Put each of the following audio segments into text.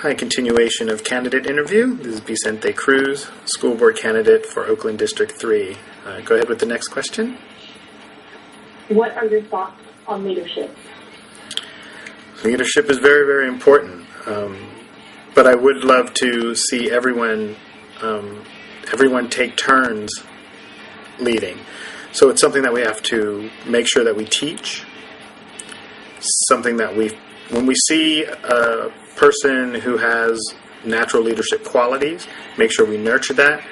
Hi, continuation of candidate interview. This is Vicente Cruz, school board candidate for Oakland District 3. Go ahead with the next question. What are your thoughts on leadership? Leadership is very, very important, but I would love to see everyone take turns leading. So it's something that we have to make sure that we teach, something that when we see a person who has natural leadership qualities, make sure we nurture that,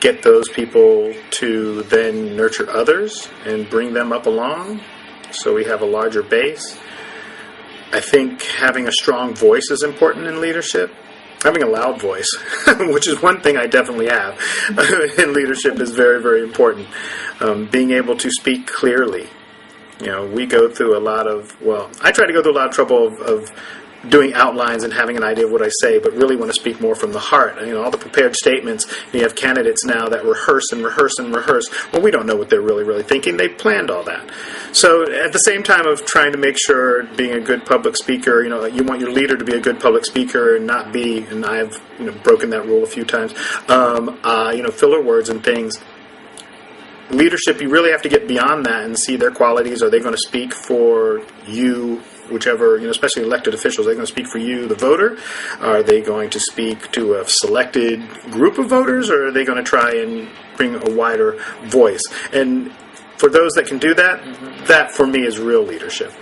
get those people to then nurture others and bring them up along so we have a larger base. I think having a strong voice is important in leadership. Having a loud voice, which is one thing I definitely have in leadership, is very, very important. Being able to speak clearly. You know, we go through I try to go through a lot of trouble of doing outlines and having an idea of what I say, but really want to speak more from the heart. You know, all the prepared statements, you have candidates now that rehearse and rehearse and rehearse. Well, we don't know what they're really, really thinking. They planned all that. So at the same time of trying to make sure being a good public speaker, you know, you want your leader to be a good public speaker and not be, and I've broken that rule a few times, filler words and things. Leadership, you really have to get beyond that and see their qualities. Are they going to speak for you, whichever, especially elected officials? Are they going to speak for you, the voter? Are they going to speak to a selected group of voters, or are they going to try and bring a wider voice? And for those that can do that, that for me is real leadership.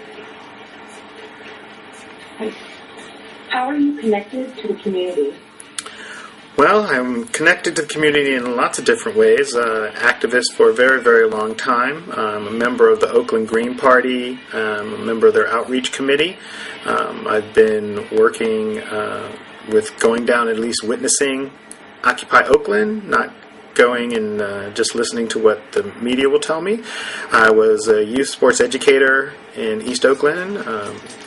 How are you connected to the community? Well, I'm connected to the community in lots of different ways. Activist for a very, very long time. I'm a member of the Oakland Green Party. I'm a member of their outreach committee. I've been working with going down, at least witnessing Occupy Oakland, not going and just listening to what the media will tell me. I was a youth sports educator in East Oakland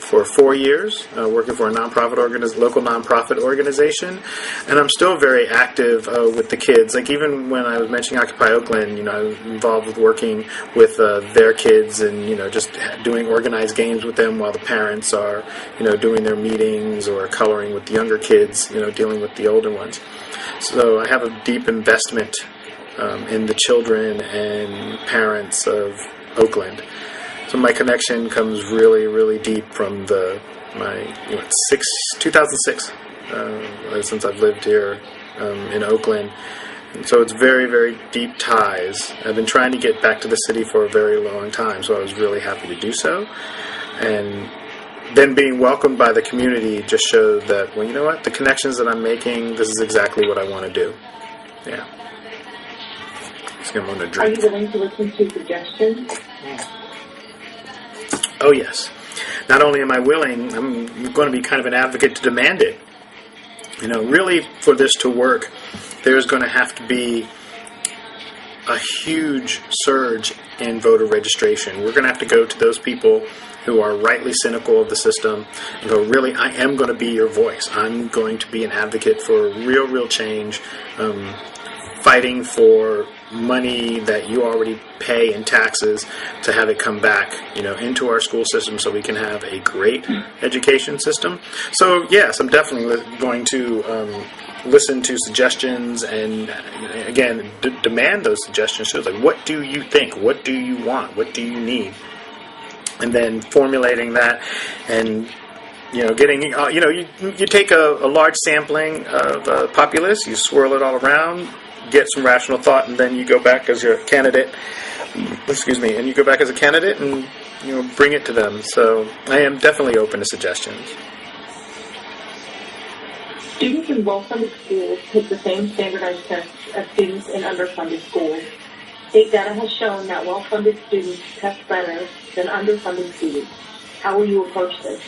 for 4 years, working for a local nonprofit organization, and I'm still very active with the kids. Like even when I was mentioning Occupy Oakland, I was involved with working with their kids and just doing organized games with them while the parents are doing their meetings or coloring with the younger kids, dealing with the older ones. So I have a deep investment in the children and parents of Oakland. So my connection comes really, really deep from 2006, since I've lived here in Oakland. And so it's very, very deep ties. I've been trying to get back to the city for a very long time, so I was really happy to do so. And then being welcomed by the community just showed that, well, you know what? The connections that I'm making, this is exactly what I want to do. Yeah. I'm going to drink. Are you willing to listen to suggestions? Oh, yes. Not only am I willing, I'm going to be kind of an advocate to demand it. Really, for this to work, there's going to have to be a huge surge in voter registration. We're going to have to go to those people who are rightly cynical of the system and go, really, I am going to be your voice. I'm going to be an advocate for real, real change, fighting for money that you already pay in taxes to have it come back, into our school system so we can have a great education system. So, yes, I'm definitely going to listen to suggestions and, again, demand those suggestions. So, like, what do you think? What do you want? What do you need? And then formulating that and, getting, you take a large sampling of populace, you swirl it all around, get some rational thought, and then you go back as your candidate, and you go back as a candidate and, bring it to them. So I am definitely open to suggestions. Students in well-funded schools take the same standardized tests as students in underfunded schools. State data has shown that well-funded students test better than underfunded students. How will you approach this?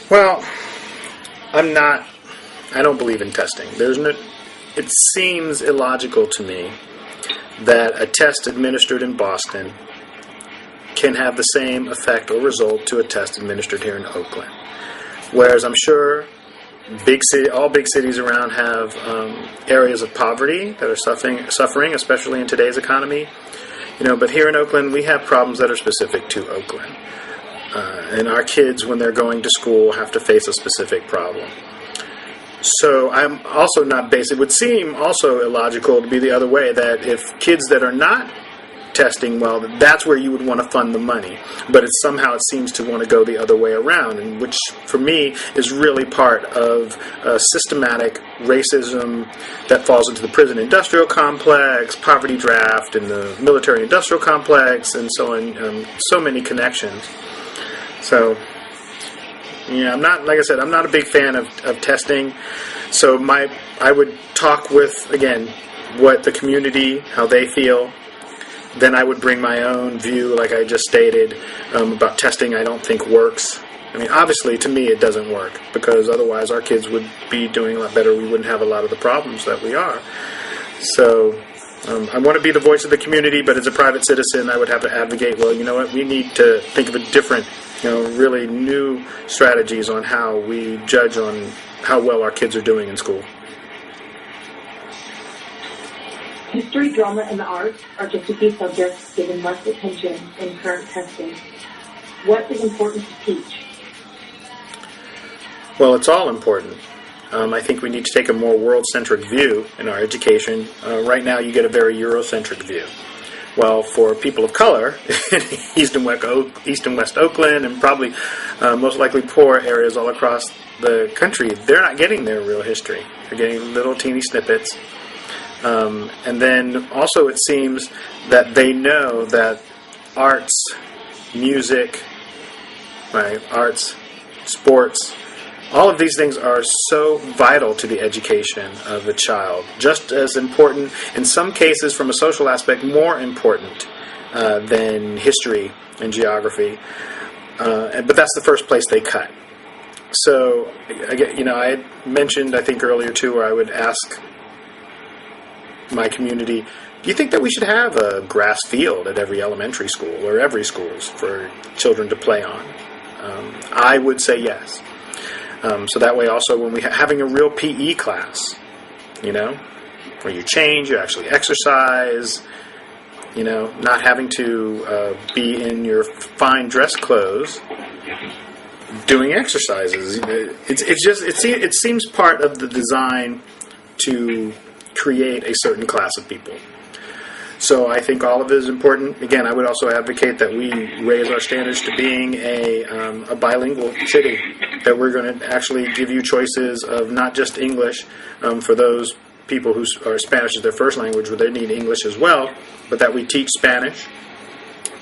Well, I don't believe in testing. It seems illogical to me that a test administered in Boston can have the same effect or result to a test administered here in Oakland. Whereas I'm sure all big cities around have areas of poverty that are suffering, especially in today's economy. But here in Oakland, we have problems that are specific to Oakland. And our kids, when they're going to school, have to face a specific problem. So I'm also not based. It would seem also illogical to be the other way, that if kids that are not testing well, that's where you would want to fund the money. But it seems to want to go the other way around, and which for me is really part of systematic racism that falls into the prison industrial complex, poverty draft, and the military industrial complex, and so on. So many connections. So, yeah, I'm not, like I said, I'm not a big fan of testing. So I would talk with, again, what the community, how they feel. Then I would bring my own view, like I just stated, about testing I don't think works. I mean, obviously, to me, it doesn't work, because otherwise our kids would be doing a lot better. We wouldn't have a lot of the problems that we are. So I want to be the voice of the community, but as a private citizen, I would have to advocate, well, you know what, we need to think of a different, really new strategies on how we judge on how well our kids are doing in school. History, drama, and the arts are just a few subjects given less attention in current testing. What is important to teach? Well, it's all important. I think we need to take a more world-centric view in our education. Right now, you get a very Eurocentric view. Well, for people of color, East and West Oakland, and probably most likely poor areas all across the country, they're not getting their real history. They're getting little teeny snippets. And then also it seems that they know that arts, music, right, arts, sports, all of these things are so vital to the education of a child. Just as important, in some cases from a social aspect, more important than history and geography. But that's the first place they cut. So, I had mentioned, I think earlier too, where I would ask my community, do you think that we should have a grass field at every elementary school or every schools for children to play on? I would say yes. So that way also when having a real PE class, where you change, you actually exercise, not having to be in your fine dress clothes doing exercises. It seems part of the design to create a certain class of people. So I think all of it is important. Again, I would also advocate that we raise our standards to being a bilingual city, that we're going to actually give you choices of not just English for those people who are Spanish as their first language, where they need English as well, but that we teach Spanish,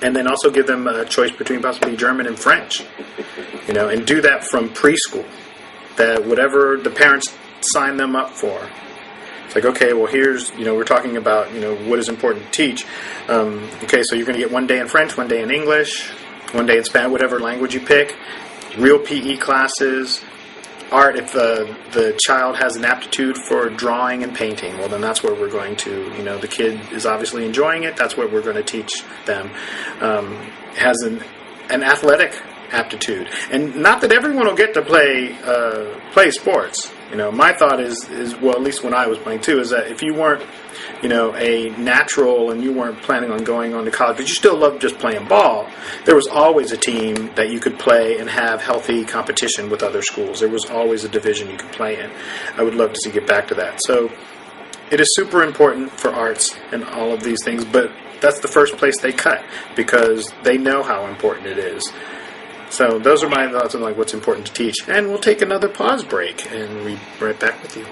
and then also give them a choice between possibly German and French, and do that from preschool, that whatever the parents sign them up for. Like, okay, well, here's, we're talking about, what is important to teach. Okay, so you're going to get one day in French, one day in English, one day in Spanish, whatever language you pick. Real PE classes. Art, if the child has an aptitude for drawing and painting, well, then that's where we're going to, the kid is obviously enjoying it. That's what we're going to teach them. Has an athletic aptitude. And not that everyone will get to play sports. My thought is, well, at least when I was playing too, is that if you weren't, a natural and you weren't planning on going on to college, but you still loved just playing ball, there was always a team that you could play and have healthy competition with other schools. There was always a division you could play in. I would love to see get back to that. So it is super important for arts and all of these things, but that's the first place they cut, because they know how important it is. So those are my thoughts on what's important to teach. And we'll take another pause break and we'll be right back with you.